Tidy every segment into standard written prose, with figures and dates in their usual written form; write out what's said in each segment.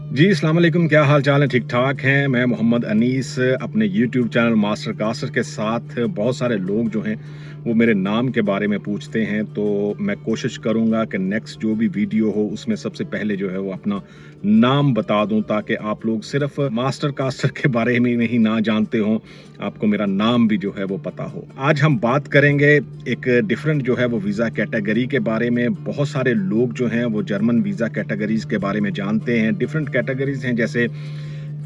जी, अस्सलाम वालेकुम, क्या हाल चाल है? ठीक-ठाक हैं। मैं मोहम्मद अनीस अपने यूट्यूब चैनल मास्टर कासर के साथ बहुत सारे लोग जो हैं, वो मेरे नाम के बारे में पूछते हैं, तो मैं कोशिश करूँगा कि नेक्स्ट जो भी वीडियो हो, उसमें सबसे पहले जो है वो अपना नाम बता दूँ, ताकि आप लोग सिर्फ़ मास्टर कासर के बारे में ही ना जानते हों, आपको मेरा नाम भी जो है वो पता हो। आज हम बात करेंगे एक डिफरेंट जो है वो वीज़ा कैटेगरी के बारे में। बहुत सारे लोग जो हैं वो जर्मन वीज़ा कैटेगरीज़ के बारे में जानते हैं। डिफरेंट कैटेगरीज़ हैं, जैसे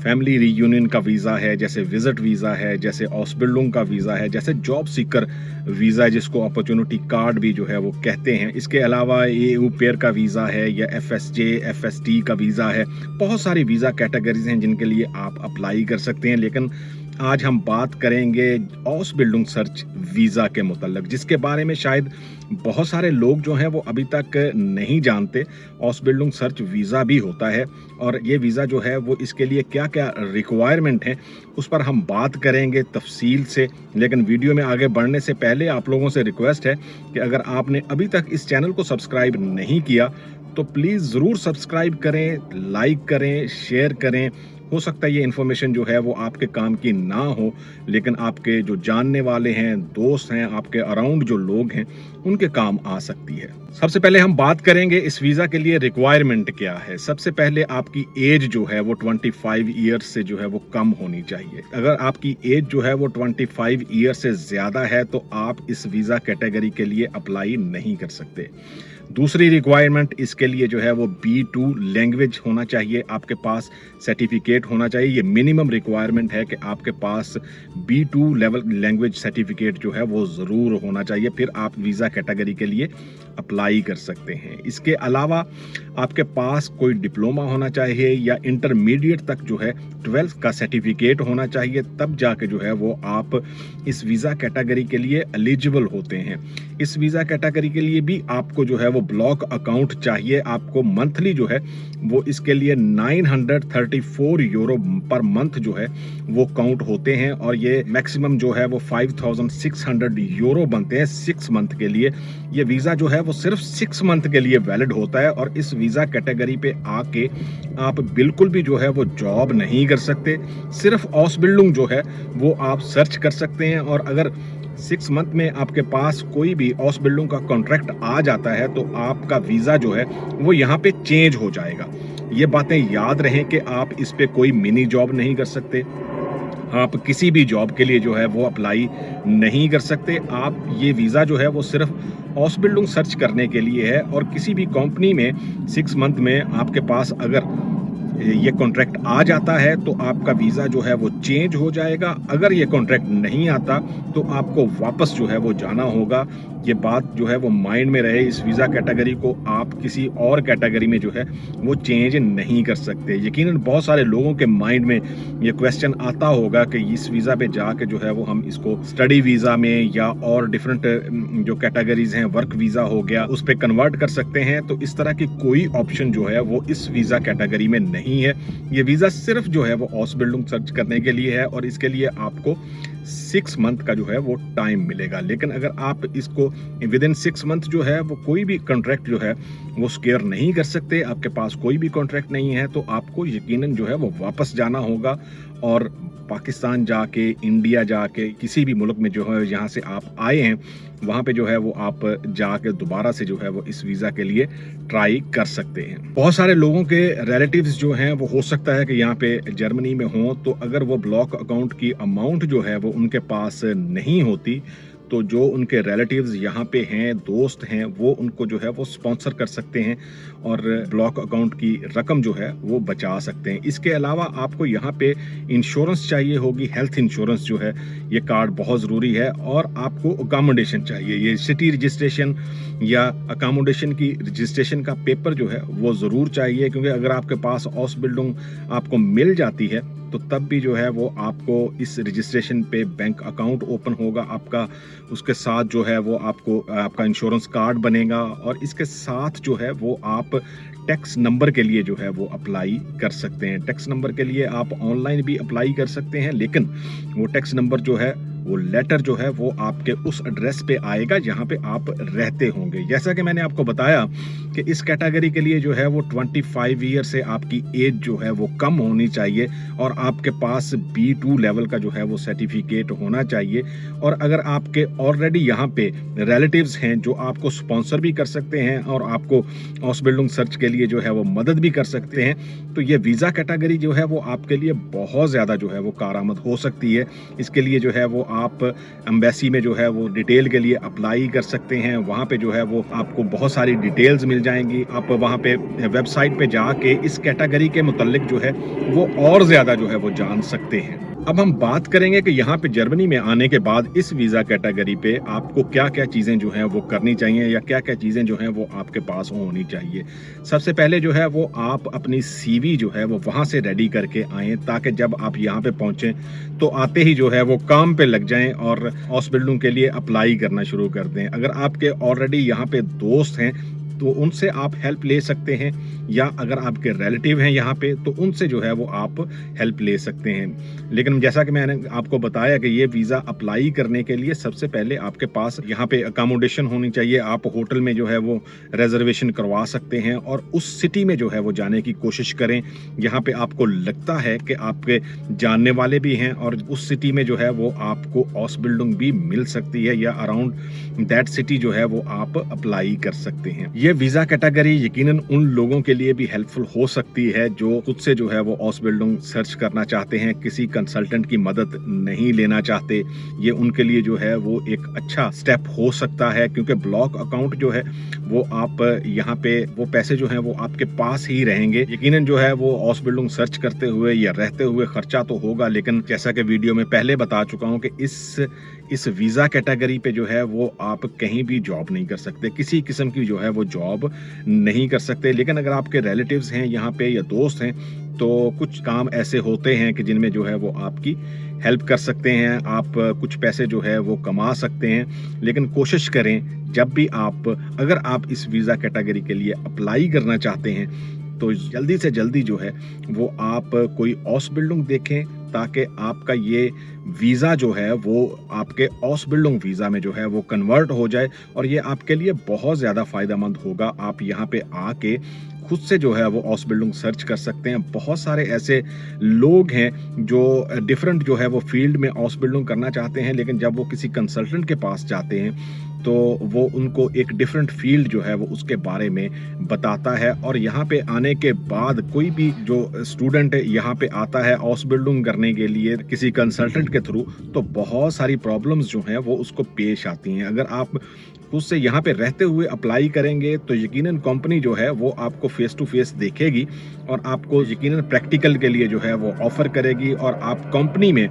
फैमिली रियूनियन का वीज़ा है, जैसे विज़िट वीज़ा है, जैसे ऑस्बिल्डुंग का वीज़ा है, जैसे जॉब सीकर वीज़ा जिसको अपॉर्च्युनिटी कार्ड भी जो है वो कहते हैं। इसके अलावा ईयू पेयर का वीज़ा है या एफएसजे, एफएसटी का वीज़ा है। बहुत सारी वीज़ा कैटेगरीज़ हैं जिनके लिए आप अप्लाई कर सकते हैं, लेकिन आज हम बात करेंगे ऑस्बिल्डुंग सर्च वीज़ा के मुतल्लिक, जिसके बारे में शायद बहुत सारे लोग जो हैं वो अभी तक नहीं जानते। ऑस्बिल्डुंग सर्च वीज़ा भी होता है, और ये वीज़ा जो है वो इसके लिए क्या-क्या रिक्वायरमेंट हैं, उस पर हम बात करेंगे तफ़सील से। लेकिन वीडियो में आगे बढ़ने से पहले आप लोगों से रिक्वेस्ट है कि अगर आपने अभी तक इस चैनल को सब्सक्राइब नहीं किया, तो प्लीज़ ज़रूर सब्सक्राइब करें, लाइक करें, शेयर करें। हो सकता है ये इन्फॉर्मेशन जो है वो आपके काम की ना हो, लेकिन आपके जो जानने वाले हैं, दोस्त हैं, आपके अराउंड जो लोग हैं, उनके काम आ सकती है। सबसे पहले हम बात करेंगे इस वीज़ा के लिए रिक्वायरमेंट क्या है। सबसे पहले आपकी एज जो है वो 25 ईयर्स से जो है वो कम होनी चाहिए। अगर आपकी एज जो है वो 25 ईयर से ज़्यादा है, तो आप इस वीज़ा कैटेगरी के लिए अप्लाई नहीं कर सकते। दूसरी रिक्वायरमेंट इसके लिए जो है वो B2 लैंग्वेज होना चाहिए, आपके पास सर्टिफिकेट होना चाहिए। ये मिनिमम रिक्वायरमेंट है कि आपके पास B2 लेवल लैंग्वेज सर्टिफिकेट जो है वो ज़रूर होना चाहिए, फिर आप वीज़ा कैटेगरी के लिए अप्लाई कर सकते हैं। इसके अलावा आपके पास कोई डिप्लोमा होना चाहिए या इंटरमीडिएट तक जो है 12th का सर्टिफिकेट होना चाहिए, तब जाके जो है वो आप इस वीज़ा कैटेगरी के लिए एलिजिबल होते हैं। इस वीज़ा कैटेगरी के लिए भी आपको जो है वो ब्लॉक अकाउंट चाहिए। आपको मंथली जो है वो इसके लिए 934 यूरो पर मंथ जो है वो काउंट होते हैं, और ये मैक्सिमम जो है वो 5600 यूरो बनते हैं 6 मंथ के लिए। ये वीज़ा जो है वो सिर्फ 6 मंथ के लिए वैलिड होता है, और इस वीज़ा कैटेगरी पे आके आप बिल्कुल भी जो है वो जॉब नहीं कर सकते। सिर्फ ऑस्बिल्डुंग जो है वो आप सर्च कर सकते हैं, और अगर 6 मंथ में आपके पास कोई भी ऑस्बिल्डुंग का कॉन्ट्रैक्ट आ जाता है, तो आपका वीज़ा जो है वो यहाँ पे चेंज हो जाएगा। ये बातें याद रहें कि आप इस पे कोई मिनी जॉब नहीं कर सकते। आप किसी भी जॉब के लिए जो है वो अप्लाई नहीं कर सकते। आप ये वीज़ा जो है वो सिर्फ ऑस्बिल्डुंग सर्च करने के लिए है, और किसी भी कंपनी में 6 मंथ में आपके पास अगर ये कॉन्ट्रैक्ट आ जाता है, तो आपका वीज़ा जो है वो चेंज हो जाएगा। अगर ये कॉन्ट्रैक्ट नहीं आता, तो आपको वापस जो है वो जाना होगा। ये बात जो है वो माइंड में रहे, इस वीज़ा कैटेगरी को आप किसी और कैटेगरी में जो है वो चेंज नहीं कर सकते। यकीनन बहुत सारे लोगों के माइंड में ये क्वेश्चन आता होगा कि इस वीज़ा पे जाके जो है वो हम इसको स्टडी वीज़ा में या और डिफरेंट जो कैटेगरीज हैं, वर्क वीज़ा हो गया, उस पे कन्वर्ट कर सकते हैं। तो इस तरह की कोई ऑप्शन जो है वो इस वीज़ा कैटेगरी में नहीं है। ये वीज़ा सिर्फ जो है वो ऑस्बिल्डुंग सर्च करने के लिए है, और इसके लिए आपको 6 मंथ का जो है वो टाइम मिलेगा। लेकिन अगर आप इसको विद इन 6 मंथ जो है वो कोई भी कॉन्ट्रैक्ट जो है वो स्केयर नहीं कर सकते, आपके पास कोई भी कॉन्ट्रैक्ट नहीं है, तो आपको यकीनन जो है वो वापस जाना होगा, और पाकिस्तान जाके, इंडिया जाके, किसी भी मुल्क में जो है जहाँ से आप आए हैं, वहाँ पे जो है वो आप जाके दोबारा से जो है वो इस वीज़ा के लिए ट्राई कर सकते हैं। बहुत सारे लोगों के रिलेटिव्स जो हैं वो हो सकता है कि यहाँ पे जर्मनी में हों, तो अगर वो ब्लॉक अकाउंट की अमाउंट जो है वो उनके पास नहीं होती, तो जो उनके रिलेटिव्स यहाँ पे हैं, दोस्त हैं, वो उनको जो है वो स्पॉन्सर कर सकते हैं, और ब्लॉक अकाउंट की रकम जो है वो बचा सकते हैं। इसके अलावा आपको यहाँ पे इंश्योरेंस चाहिए होगी, हेल्थ इंश्योरेंस जो है ये कार्ड बहुत ज़रूरी है, और आपको अकोमोडेशन चाहिए। ये सिटी रजिस्ट्रेशन या अकोमोडेशन की रजिस्ट्रेशन का पेपर जो है वो ज़रूर चाहिए, क्योंकि अगर आपके पास ऑस्बिल्डुंग आपको मिल जाती है, तो तब भी जो है वो आपको इस रजिस्ट्रेशन पे बैंक अकाउंट ओपन होगा आपका, उसके साथ जो है वो आपको आपका इंश्योरेंस कार्ड बनेगा, और इसके साथ जो है वो आप टैक्स नंबर के लिए जो है वो अप्लाई कर सकते हैं। टैक्स नंबर के लिए आप ऑनलाइन भी अप्लाई कर सकते हैं, लेकिन वो टैक्स नंबर जो है वो लेटर जो है वो आपके उस एड्रेस पे आएगा जहाँ पे आप रहते होंगे। जैसा कि मैंने आपको बताया कि इस कैटेगरी के लिए जो है वो 25 ईयर से आपकी एज जो है वो कम होनी चाहिए और आपके पास B2 लेवल का जो है वो सर्टिफिकेट होना चाहिए। और अगर आपके ऑलरेडी यहाँ पे रिलेटिव्स हैं जो आपको स्पॉन्सर भी कर सकते हैं और आपको हाउस बिल्डिंग सर्च के लिए जो है वो मदद भी कर सकते हैं, तो ये वीज़ा कैटेगरी जो है वो आपके लिए बहुत ज़्यादा जो है वो कारआमद हो सकती है। इसके लिए जो है वो आप एम्बेसी में जो है वो डिटेल के लिए अप्लाई कर सकते हैं। वहाँ पे जो है वो आपको बहुत सारी डिटेल्स मिल जाएंगी। आप वहाँ पे वेबसाइट पे जाके इस कैटेगरी के मुतल्लिक जो है वो और ज़्यादा जो है वो जान सकते हैं। अब हम बात करेंगे कि यहाँ पे जर्मनी में आने के बाद इस वीज़ा कैटेगरी पे आपको क्या-क्या चीज़ें जो हैं वो करनी चाहिए या क्या-क्या चीज़ें जो हैं वो आपके पास होनी चाहिए। सबसे पहले जो है वो आप अपनी सीवी जो है वो वहाँ से रेडी करके आएँ, ताकि जब आप यहाँ पे पहुँचें तो आते ही जो है वो काम पे लग जाएँ और हाउस बिल्डिंग के लिए अप्लाई करना शुरू कर दें। अगर आपके ऑलरेडी यहाँ पे दोस्त हैं तो उनसे आप हेल्प ले सकते हैं, या अगर आपके रिलेटिव हैं यहाँ पे तो उनसे जो है वो आप हेल्प ले सकते हैं। लेकिन जैसा कि मैंने आपको बताया कि ये वीज़ा अप्लाई करने के लिए सबसे पहले आपके पास यहाँ पे अकोमोडेशन होनी चाहिए। आप होटल में जो है वो रिजर्वेशन करवा सकते हैं और उस सिटी में जो है वो जाने की कोशिश करें यहाँ पे आपको लगता है कि आपके जानने वाले भी हैं और उस सिटी में जो है वो आपको हाउस बिल्डिंग भी मिल सकती है, या अराउंड दैट सिटी जो है वो आप अप्लाई कर सकते हैं। ये वीज़ा कैटेगरी यकीनन उन लोगों के लिए भी हेल्पफुल हो सकती है जो खुद से जो है वो हाउस बिल्डिंग सर्च करना चाहते हैं, किसी कंसल्टेंट की मदद नहीं लेना चाहते। ये उनके लिए जो है वो एक अच्छा स्टेप हो सकता है, क्योंकि ब्लॉक अकाउंट जो है वो आप यहाँ पे वो पैसे जो हैं वो आपके पास ही रहेंगे। यकीनन जो है वो हाउस बिल्डिंग सर्च करते हुए या रहते हुए खर्चा तो होगा, लेकिन जैसा कि वीडियो में पहले बता चुका हूँ कि इस वीज़ा कैटेगरी पे जो है वो आप कहीं भी जॉब नहीं कर सकते, किसी किस्म की जो है वो जॉब नहीं कर सकते। लेकिन अगर आपके रिलेटिव्स हैं यहाँ पे या दोस्त हैं तो कुछ काम ऐसे होते हैं कि जिनमें जो है वो आपकी हेल्प कर सकते हैं, आप कुछ पैसे जो है वो कमा सकते हैं। लेकिन कोशिश करें जब भी अगर आप इस वीज़ा कैटेगरी के लिए अप्लाई करना चाहते हैं तो जल्दी से जल्दी जो है वो आप कोई हाउस बिल्डिंग देखें, ताकि आपका ये वीज़ा जो है वो आपके हाउस बिल्डिंग वीज़ा में जो है वो कन्वर्ट हो जाए और ये आपके लिए बहुत ज़्यादा फ़ायदेमंद होगा। आप यहाँ पे आके खुद से जो है वो हाउस बिल्डिंग सर्च कर सकते हैं। बहुत सारे ऐसे लोग हैं जो डिफरेंट जो है वो फील्ड में हाउस बिल्डिंग करना चाहते हैं, लेकिन जब वो किसी कंसल्टेंट के पास जाते हैं तो वो उनको एक डिफरेंट फील्ड जो है वो उसके बारे में बताता है। और यहाँ पे आने के बाद कोई भी जो स्टूडेंट यहाँ पे आता है हाउस बिल्डिंग करने के लिए किसी कंसल्टेंट के थ्रू, तो बहुत सारी प्रॉब्लम्स जो हैं वो उसको पेश आती हैं। अगर आप खुद से यहाँ पे रहते हुए अप्लाई करेंगे तो यकीनन कंपनी जो है वो आपको फेस टू फेस देखेगी और आपको यकीनन प्रैक्टिकल के लिए जो है वो ऑफर करेगी, और आप कंपनी में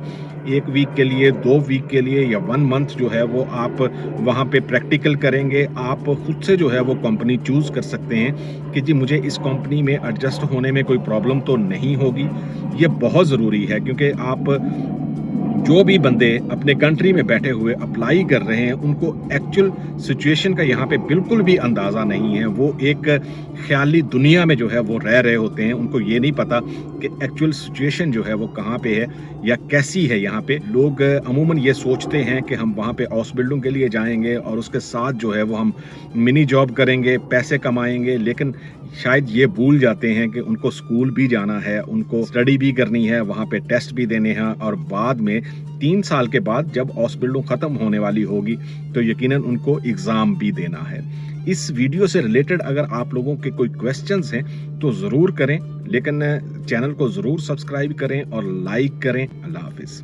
1 वीक के लिए, 2 वीक के लिए या 1 मंथ जो है वो आप वहाँ पे प्रैक्टिकल करेंगे। आप खुद से जो है वो कंपनी चूज कर सकते हैं कि जी मुझे इस कंपनी में एडजस्ट होने में कोई प्रॉब्लम तो नहीं होगी। ये बहुत ज़रूरी है, क्योंकि आप जो भी बंदे अपने कंट्री में बैठे हुए अप्लाई कर रहे हैं उनको एक्चुअल सिचुएशन का यहाँ पे बिल्कुल भी अंदाज़ा नहीं है। वो एक ख्याली दुनिया में जो है वो रह रहे होते हैं। उनको ये नहीं पता कि एक्चुअल सिचुएशन जो है वो कहाँ पे है या कैसी है। यहाँ पे लोग अमूमन ये सोचते हैं कि हम वहाँ पे हाउस बिल्डिंग के लिए जाएंगे और उसके साथ जो है वो हम मिनी जॉब करेंगे, पैसे कमाएंगे, लेकिन शायद ये भूल जाते हैं कि उनको स्कूल भी जाना है, उनको स्टडी भी करनी है, वहाँ पे टेस्ट भी देने हैं, और बाद में 3 साल के बाद जब हाउस बिल्डिंग खत्म होने वाली होगी तो यकीनन उनको एग्जाम भी देना है। इस वीडियो से रिलेटेड अगर आप लोगों के कोई क्वेश्चंस हैं तो ज़रूर करें, लेकिन चैनल को ज़रूर सब्सक्राइब करें और लाइक करें। अल्लाह हाफिज़।